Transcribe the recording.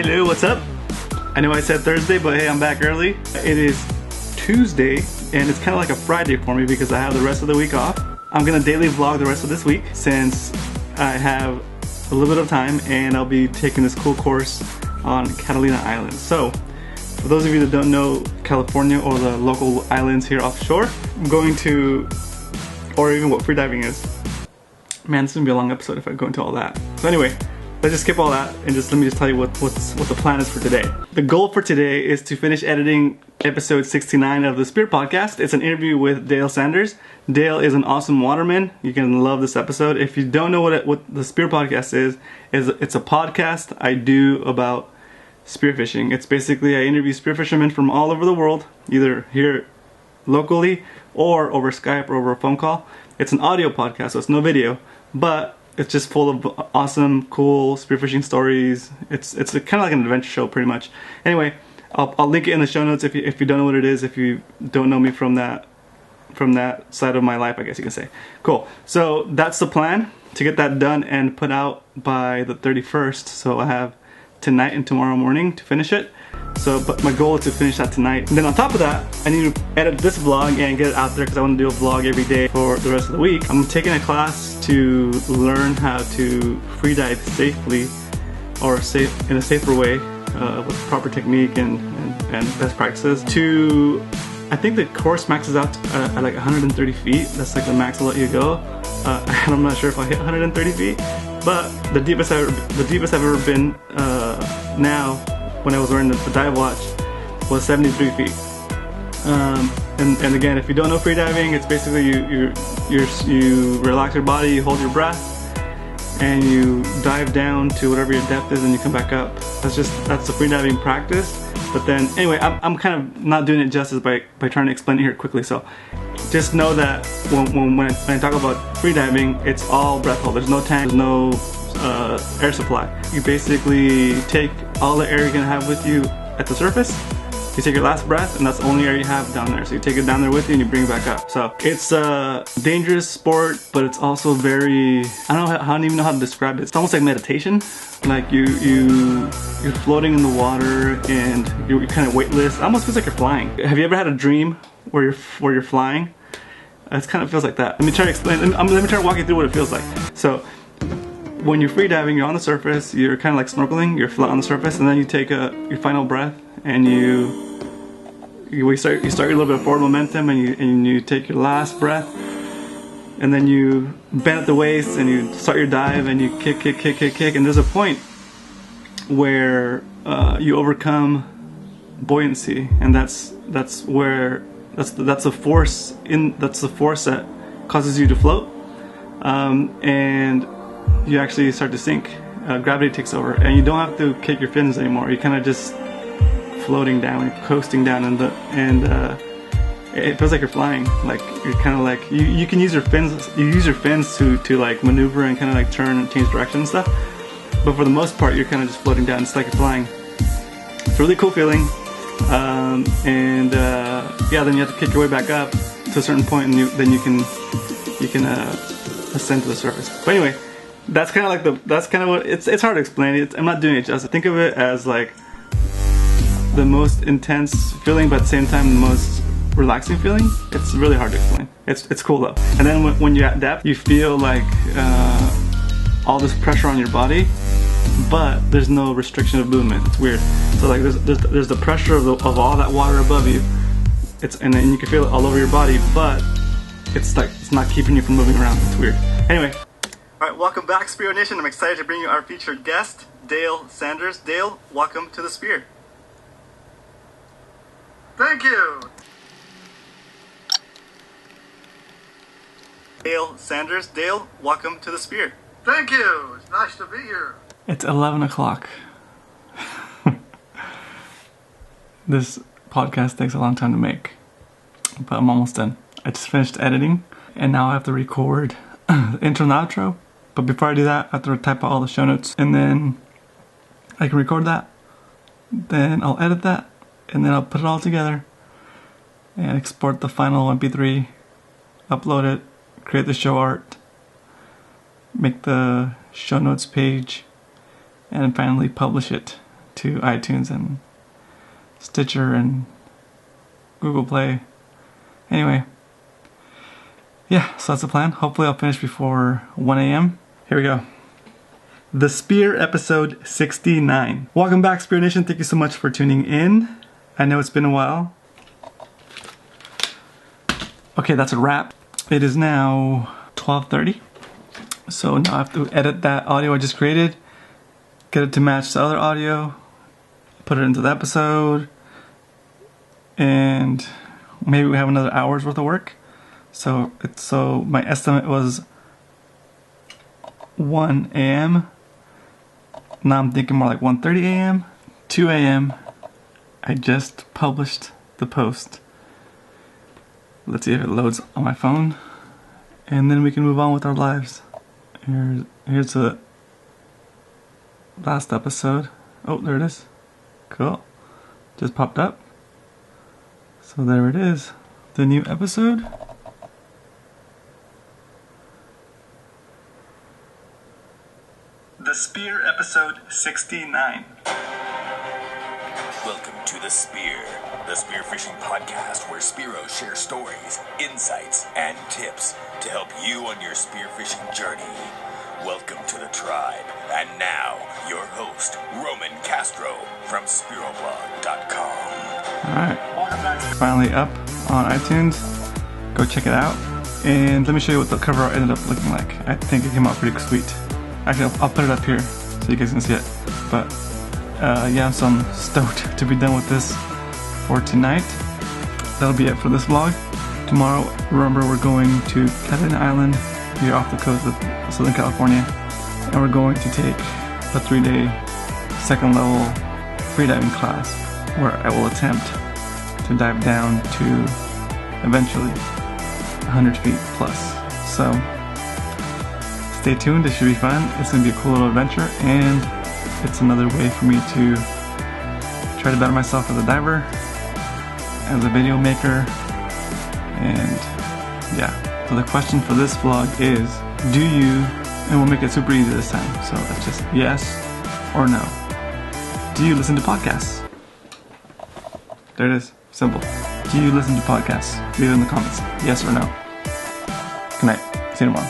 Hello, what's up? I know I said Thursday, but hey, I'm back early. It is Tuesday, and it's kind of like a Friday for me because I have the rest of the week off. I'm gonna daily vlog the rest of this week since I have a little bit of time, and I'll be taking this cool course on Catalina Island. So, for those of you that don't know California or the local islands here offshore, I'm going to, or even what freediving is. Man, this is gonna be a long episode if I go into all that. So anyway, let's just skip all that and let me tell you what the plan is for today. The goal for today is to finish editing episode 69 of the Spear Podcast. It's an interview with Dale Sanders. Dale is an awesome waterman. You're gonna love this episode. If you don't know what the Spear Podcast is it's a podcast I do about spearfishing. It's basically I interview spearfishermen from all over the world, either here locally or over Skype or over a phone call. It's an audio podcast, so it's no video, but it's just full of awesome, cool spearfishing stories. It's kind of like an adventure show, pretty much. Anyway, I'll link it in the show notes if you don't know what it is, if you don't know me from that side of my life, I guess you can say. Cool. So that's the plan, to get that done and put out by the 31st. So I have tonight and tomorrow morning to finish it. So, but my goal is to finish that tonight. And then on top of that, I need to edit this vlog and get it out there because I want to do a vlog every day for the rest of the week. I'm taking a class to learn how to freedive safely, or in a safer way, with proper technique and best practices. I think the course maxes out at like 130 feet. That's like the max I'll let you go. And I'm not sure if I hit 130 feet, but the deepest I've ever been now, when I was wearing the dive watch, was 73 feet. And again, if you don't know freediving, it's basically you relax your body, you hold your breath, and you dive down to whatever your depth is, and you come back up. That's the freediving practice. But then, anyway, I'm kind of not doing it justice by trying to explain it here quickly. So just know that when I talk about freediving, it's all breath hold. There's no tank, there's no air supply. You basically take all the air you're gonna have with you at the surface, you take your last breath, and that's the only air you have down there. So you take it down there with you and you bring it back up. So it's a dangerous sport, but it's also very, I don't even know how to describe it. It's almost like meditation. Like you're floating in the water and you're kind of weightless. It almost feels like you're flying. Have you ever had a dream where you're flying? It kind of feels like that. Let me try to explain. Let me try to walk you through what it feels like. So when you're freediving, you're on the surface, you're kind of like snorkeling, you're flat on the surface, and then you take your final breath, and you start your little bit of forward momentum, and you take your last breath, and then you bend at the waist, and you start your dive, and you kick, and there's a point where you overcome buoyancy, and that's the force that causes you to float, and you actually start to sink. Gravity takes over, and you don't have to kick your fins anymore. You're kind of just floating down, you're coasting down, and it feels like you're flying. Like you're kind of like you can use your fins. You use your fins to like maneuver and kind of like turn and change direction and stuff. But for the most part, you're kind of just floating down. It's like you're flying. It's a really cool feeling. Yeah, then you have to kick your way back up to a certain point, and then you can ascend to the surface. But anyway, that's kind of what it's hard to explain. I'm not doing it justice. Think of it as like the most intense feeling, but at the same time the most relaxing feeling. It's really hard to explain. It's cool though. And then when you're at depth, you feel like all this pressure on your body, but there's no restriction of movement. It's weird. So like there's the pressure of all that water above you. And then you can feel it all over your body, but it's not keeping you from moving around. It's weird. Anyway. Alright, welcome back, Spear Nation. I'm excited to bring you our featured guest, Dale Sanders. Dale, welcome to the Spear. Thank you. Dale Sanders. Dale, welcome to the Spear. Thank you. It's nice to be here. It's 11 o'clock. This podcast takes a long time to make, but I'm almost done. I just finished editing, and now I have to record the intro and outro. But before I do that, I have to type out all the show notes, and then I can record that. Then I'll edit that, and then I'll put it all together and export the final MP3, upload it, create the show art, make the show notes page, and finally publish it to iTunes and Stitcher and Google Play. Anyway, yeah, so that's the plan. Hopefully I'll finish before 1 a.m. Here we go. The Spear, episode 69. Welcome back, Spear Nation. Thank you so much for tuning in. I know it's been a while. Okay, that's a wrap. It is now 12:30. So now I have to edit that audio I just created, get it to match the other audio, put it into the episode, and maybe we have another hour's worth of work. So my estimate was 1 a.m. Now I'm thinking more like 1:30 a.m. 2 a.m. I just published the post. Let's see if it loads on my phone, and then we can move on with our lives. Here's the last episode. Oh, there it is. Cool. Just popped up. So there it is. The new episode. The Spear, episode 69. Welcome to The Spear, the spearfishing podcast where Spearos share stories, insights, and tips to help you on your spearfishing journey. Welcome to the tribe. And now, your host, Roman Castro from SpearoBlog.com. Alright, finally up on iTunes. Go check it out. And let me show you what the cover art ended up looking like. I think it came out pretty sweet. Actually, I'll put it up here so you guys can see it. But yeah, so I'm stoked to be done with this for tonight. That'll be it for this vlog. Tomorrow, remember, we're going to Catalina Island here off the coast of Southern California, and we're going to take a 3-day second level freediving class where I will attempt to dive down to eventually 100 feet plus. So stay tuned, it should be fun. It's going to be a cool little adventure, and it's another way for me to try to better myself as a diver, as a video maker, and yeah. So the question for this vlog is, do you, and we'll make it super easy this time, so it's just yes or no. Do you listen to podcasts? There it is, simple. Do you listen to podcasts? Leave it in the comments, yes or no. Good night, see you tomorrow.